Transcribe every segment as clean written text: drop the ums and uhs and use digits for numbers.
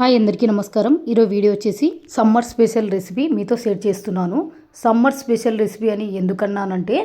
Hi అందరికీ నమస్కారం. ఈరోజు వీడియో వచ్చేసి సమ్మర్ స్పెషల్ రెసిపీ మీతో షేర్ చేస్తున్నాను. సమ్మర్ స్పెషల్ రెసిపీ అని ఎందుకన్నానంటే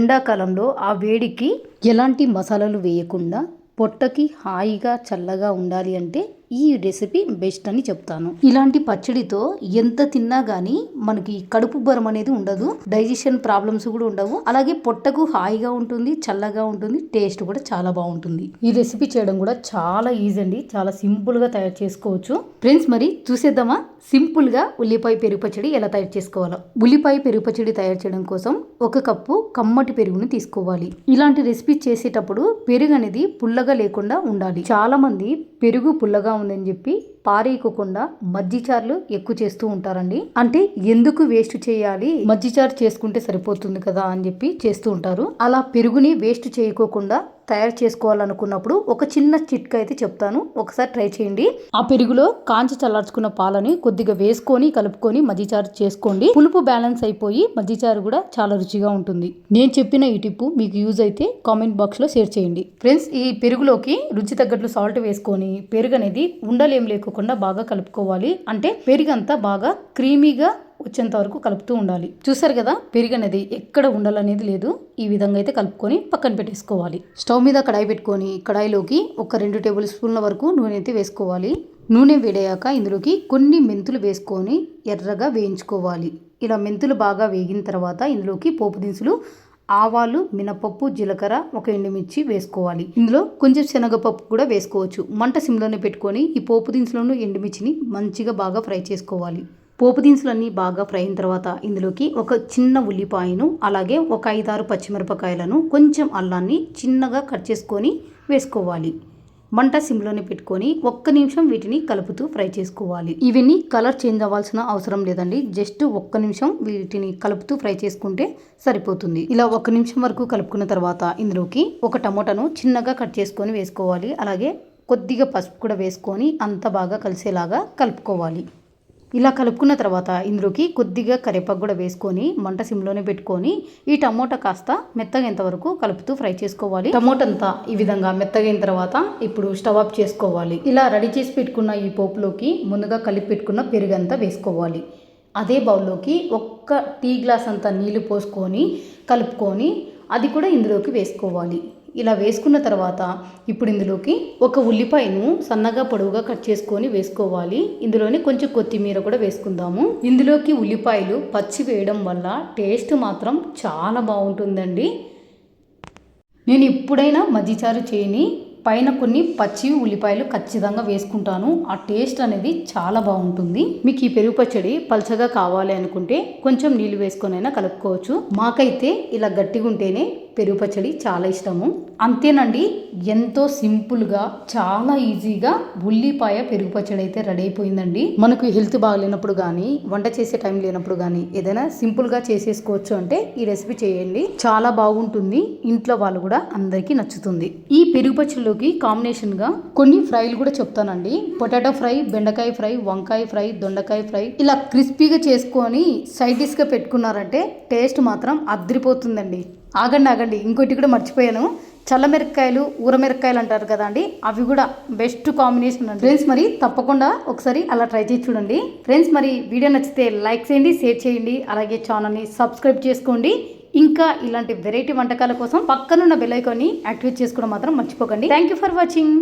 ఎండాకాలంలో ఆ వేడికి ఎలాంటి మసాలాలు వేయకుండా పొట్టకి హాయిగా చల్లగా ఉండాలి అంటే ఈ రెసిపీ బెస్ట్ అని చెప్తాను. ఇలాంటి పచ్చడితో ఎంత తిన్నా గానీ మనకి కడుపు బరం అనేది ఉండదు, డైజెషన్ ప్రాబ్లమ్స్ కూడా ఉండవు, అలాగే పొట్టకు హాయిగా ఉంటుంది, చల్లగా ఉంటుంది, టేస్ట్ కూడా చాలా బాగుంటుంది. ఈ రెసిపీ చేయడం కూడా చాలా ఈజీ అండి, చాలా సింపుల్ గా తయారు చేసుకోవచ్చు. ఫ్రెండ్స్ మరి చూసేద్దామా సింపుల్ గా ఉల్లిపాయ పెరుగు పచ్చడి ఎలా తయారు చేసుకోవాలో. ఉల్లిపాయ పెరుగు పచ్చడి తయారు చేయడం కోసం 1 కప్పు కమ్మటి పెరుగుని తీసుకోవాలి. ఇలాంటి రెసిపీ చేసేటప్పుడు పెరుగు అనేది పుల్లగా లేకుండా ఉండాలి. చాలా మంది పెరుగు పుల్లగా ఉందని చెప్పి పారేయకుండా మజ్జిచారులు ఎక్కువ చేస్తూ ఉంటారండి. అంటే ఎందుకు వేస్ట్ చేయాలి, మజ్జిచారు చేసుకుంటే సరిపోతుంది కదా అని చెప్పి చేస్తూ ఉంటారు. అలా పెరుగుని వేస్ట్ చేయకోకుండా తయారు చేసుకోవాలనుకున్నప్పుడు ఒక చిన్న చిట్కా అయితే చెప్తాను, ఒకసారి ట్రై చేయండి. ఆ పెరుగులో కాంచి చల్లార్చుకున్న పాలని కొద్దిగా వేసుకొని కలుపుకొని మజ్జిచారు చేసుకోండి. పులుపు బ్యాలెన్స్ అయిపోయి మజ్జిచారు కూడా చాలా రుచిగా ఉంటుంది. నేను చెప్పిన ఈ టిప్పు మీకు యూజ్ అయితే కామెంట్ బాక్స్ లో షేర్ చేయండి. ఫ్రెండ్స్ ఈ పెరుగులోకి రుచి తగ్గట్లు సాల్ట్ వేసుకొని పెరుగు అనేది ఉండలేం లేకుండా బాగా కలుపుకోవాలి. అంటే పెరుగు అంతా బాగా క్రీమీగా వచ్చేంత వరకు కలుపుతూ ఉండాలి. చూసారు కదా పెరుగు అనేది ఎక్కడ ఉండాలనేది లేదు. ఈ విధంగా అయితే కలుపుకొని పక్కన పెట్టేసుకోవాలి. స్టవ్ మీద కడాయి పెట్టుకొని కడాయిలోకి ఒక 2 టేబుల్ స్పూన్ల వరకు నూనె అయితే వేసుకోవాలి. నూనె వేడయ్యాక ఇందులోకి కొన్ని మెంతులు వేసుకొని ఎర్రగా వేయించుకోవాలి. ఇలా మెంతులు బాగా వేగిన తర్వాత ఇందులోకి పోపు దినుసులు ఆవాలు, మినపప్పు, జీలకర్ర, ఒక ఎండుమిర్చి వేసుకోవాలి. ఇందులో కొంచెం శనగపప్పు కూడా వేసుకోవచ్చు. మంట సిమ్లోనే పెట్టుకొని ఈ పోపు దినుసులను ఎండుమిర్చిని మంచిగా బాగా ఫ్రై చేసుకోవాలి. పోపు దినుసులన్నీ బాగా ఫ్రై అయిన తర్వాత ఇందులోకి ఒక చిన్న ఉల్లిపాయను, అలాగే ఒక 5-6 పచ్చిమిరపకాయలను, కొంచెం అల్లాన్ని చిన్నగా కట్ చేసుకొని వేసుకోవాలి. మంట సిమ్లోనే పెట్టుకొని 1 నిమిషం వీటిని కలుపుతూ ఫ్రై చేసుకోవాలి. ఇవన్నీ కలర్ చేంజ్ అవ్వాల్సిన అవసరం లేదండి, జస్ట్ 1 నిమిషం వీటిని కలుపుతూ ఫ్రై చేసుకుంటే సరిపోతుంది. ఇలా 1 నిమిషం వరకు కలుపుకున్న తర్వాత ఇందులోకి ఒక టమోటాను చిన్నగా కట్ చేసుకొని వేసుకోవాలి. అలాగే కొద్దిగా పసుపు కూడా వేసుకొని అంత బాగా కలిసేలాగా కలుపుకోవాలి. ఇలా కలుపుకున్న తర్వాత ఇందులోకి కొద్దిగా కరివేపాకు కూడా వేసుకొని మంట సిమ్లోనే పెట్టుకొని ఈ టమోటా కాస్త మెత్తగైనంత వరకు కలుపుతూ ఫ్రై చేసుకోవాలి. టమోటా అంతా ఈ విధంగా మెత్తగైన తర్వాత ఇప్పుడు స్టవ్ ఆఫ్ చేసుకోవాలి. ఇలా రెడీ చేసి పెట్టుకున్న ఈ పోపులోకి ముందుగా కలిపి పెట్టుకున్న పెరుగంతా వేసుకోవాలి. అదే బౌల్లోకి 1 టీ గ్లాస్ అంతా నీళ్లు పోసుకొని కలుపుకొని అది కూడా ఇందులోకి వేసుకోవాలి. ఇలా వేసుకున్న తర్వాత ఇప్పుడు ఇందులోకి 1 ఉల్లిపాయను సన్నగా పొడవుగా కట్ చేసుకొని వేసుకోవాలి. ఇందులోనే కొంచెం కొత్తిమీర కూడా వేసుకుందాము. ఇందులోకి ఉల్లిపాయలు పచ్చి వేయడం వల్ల టేస్ట్ మాత్రం చాలా బాగుంటుందండి. నేను ఎప్పుడైనా మజ్జిచారు చేయని పైన కొన్ని పచ్చి ఉల్లిపాయలు ఖచ్చితంగా వేసుకుంటాను. ఆ టేస్ట్ అనేది చాలా బాగుంటుంది. మీకు ఈ పెరుగు పచ్చడి పల్చగా కావాలి అనుకుంటే కొంచెం నీళ్ళు వేసుకొని అయినా కలుపుకోవచ్చు. మాకైతే ఇలా గట్టిగా ఉంటేనే పెరుగు పచ్చడి చాలా ఇష్టము. అంతేనండి, ఎంతో సింపుల్గా చాలా ఈజీగా ఉల్లిపాయ పెరుగు పచ్చడి అయితే రెడీ అయిపోయిందండి. మనకు హెల్త్ బాగలేనప్పుడు కానీ వంట చేసే టైం లేనప్పుడు కానీ ఏదైనా సింపుల్గా చేసేసుకోవచ్చు అంటే ఈ రెసిపీ చేయండి, చాలా బాగుంటుంది. ఇంట్లో వాళ్ళు కూడా అందరికీ నచ్చుతుంది. ఈ పెరుగు పచ్చడిలోకి కాంబినేషన్గా కొన్ని ఫ్రైలు కూడా చెప్తానండి. పొటాటో ఫ్రై, బెండకాయ ఫ్రై, వంకాయ ఫ్రై, దొండకాయ ఫ్రై ఇలా క్రిస్పీగా చేసుకొని సైడ్ డిష్గా పెట్టుకున్నారంటే టేస్ట్ మాత్రం అద్రిపోతుందండి. ఆగండి ఇంకోటి కూడా మర్చిపోయాను, చల్లమిరపకాయలు, ఊరమిరపకాయలు అంటారు కదా అండి, అవి కూడా బెస్ట్ కాంబినేషన్ అండి. ఫ్రెండ్స్ మరి తప్పకుండా ఒకసారి అలా ట్రై చేసి చూడండి. ఫ్రెండ్స్ మరి వీడియో నచ్చితే లైక్ చేయండి, షేర్ చేయండి, అలాగే ఛానల్ని సబ్స్క్రైబ్ చేసుకోండి. ఇంకా ఇలాంటి వెరైటీ వంటకాల కోసం పక్కనున్న బెల్ ఐకాన్ని యాక్టివేట్ చేసుకోవడం మాత్రం మర్చిపోకండి. Thank you for watching.